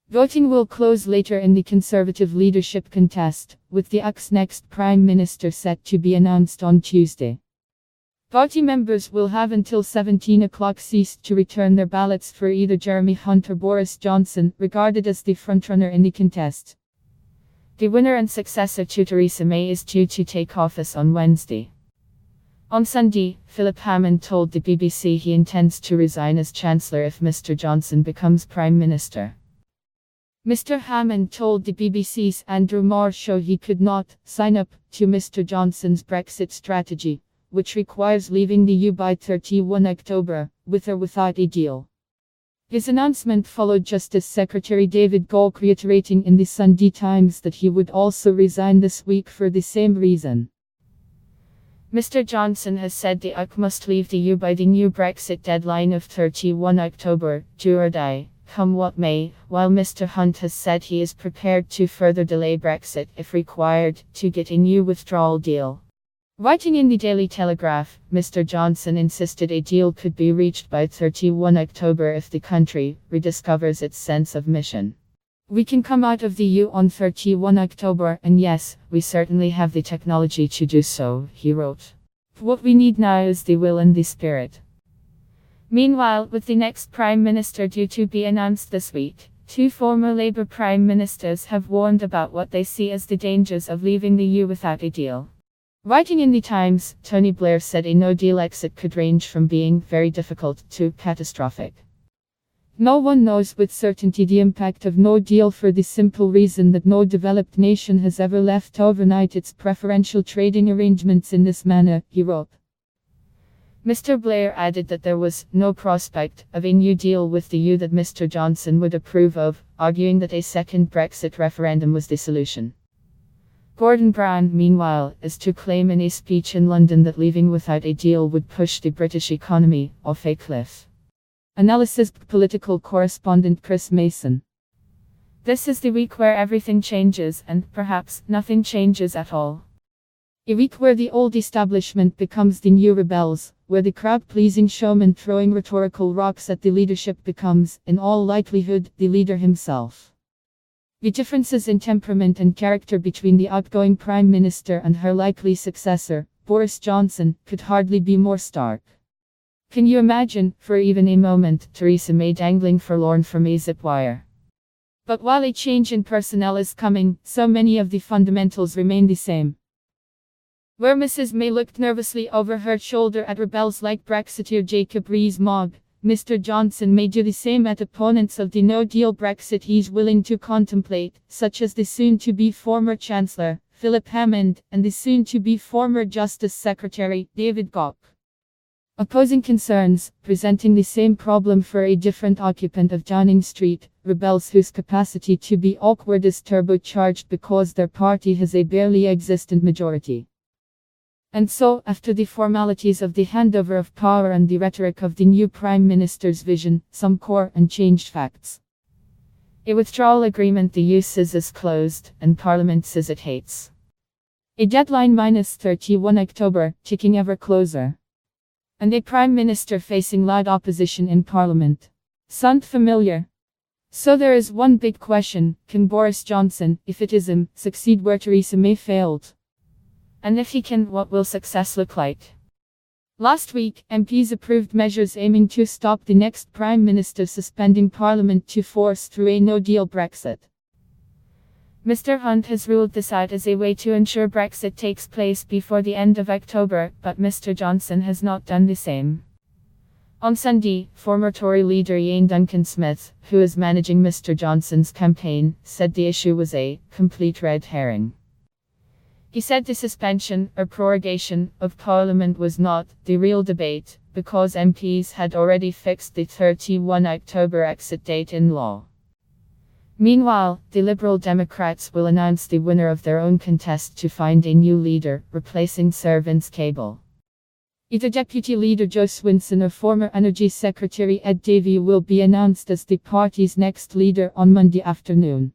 Voting will close later in the Conservative leadership contest, with the UK's next Prime Minister set to be announced on Tuesday. Party members will have until 17 o'clock ceased to return their ballots for either Jeremy Hunt or Boris Johnson, regarded as the frontrunner in the contest. The winner and successor to Theresa May is due to take office on Wednesday. On Sunday, Philip Hammond told the BBC he intends to resign as Chancellor if Mr. Johnson becomes Prime Minister. Mr. Hammond told the BBC's Andrew Marr show he could not sign up to Mr. Johnson's Brexit strategy, which requires leaving the EU by 31 October, with or without a deal. His announcement followed Justice Secretary David Gauke reiterating in the Sunday Times that he would also resign this week for the same reason. Mr. Johnson has said the UK must leave the EU by the new Brexit deadline of 31 October, do or die, come what may, while Mr. Hunt has said he is prepared to further delay Brexit, if required, to get a new withdrawal deal. Writing in the Daily Telegraph, Mr. Johnson insisted a deal could be reached by 31 October if the country rediscovers its sense of mission. We can come out of the EU on 31 October, and yes, we certainly have the technology to do so, he wrote. What we need now is the will and the spirit. Meanwhile, with the next Prime Minister due to be announced this week, two former Labour Prime Ministers have warned about what they see as the dangers of leaving the EU without a deal. Writing in the Times, Tony Blair said a no-deal exit could range from being very difficult to catastrophic. No one knows with certainty the impact of no deal for the simple reason that no developed nation has ever left overnight its preferential trading arrangements in this manner, he wrote. Mr. Blair added that there was no prospect of a new deal with the EU that Mr. Johnson would approve of, arguing that a second Brexit referendum was the solution. Gordon Brown, meanwhile, is to claim in a speech in London that leaving without a deal would push the British economy off a cliff. Analysis political correspondent Chris Mason. This is the week where everything changes and, perhaps, nothing changes at all. A week where the old establishment becomes the new rebels, where the crowd-pleasing showman throwing rhetorical rocks at the leadership becomes, in all likelihood, the leader himself. The differences in temperament and character between the outgoing Prime Minister and her likely successor, Boris Johnson, could hardly be more stark. Can you imagine, for even a moment, Theresa May dangling forlorn from a zip wire? But while a change in personnel is coming, so many of the fundamentals remain the same. Where Mrs. May looked nervously over her shoulder at rebels like Brexiteer Jacob Rees-Mogg, Mr. Johnson may do the same at opponents of the no-deal Brexit he's willing to contemplate, such as the soon-to-be former Chancellor, Philip Hammond, and the soon-to-be former Justice Secretary, David Gauke. Opposing concerns, presenting the same problem for a different occupant of Downing Street, rebels whose capacity to be awkward is turbocharged because their party has a barely existent majority. And so, after the formalities of the handover of power and the rhetoric of the new Prime Minister's vision, some core and changed facts. A withdrawal agreement the EU says is closed, and Parliament says it hates. A deadline minus 31 October, ticking ever closer. And a Prime Minister facing loud opposition in Parliament. Sound familiar? So there is one big question: can Boris Johnson, if it is him, succeed where Theresa May failed? And if he can, what will success look like? Last week, MPs approved measures aiming to stop the next Prime Minister suspending Parliament to force through a no-deal Brexit. Mr. Hunt has ruled this out as a way to ensure Brexit takes place before the end of October, but Mr. Johnson has not done the same. On Sunday, former Tory leader Ian Duncan-Smith, who is managing Mr. Johnson's campaign, said the issue was a complete red herring. He said the suspension, or prorogation, of Parliament was not the real debate, because MPs had already fixed the 31 October exit date in law. Meanwhile, the Liberal Democrats will announce the winner of their own contest to find a new leader, replacing Sir Vince Cable. Either Deputy Leader Joe Swinson or former Energy Secretary Ed Davey will be announced as the party's next leader on Monday afternoon.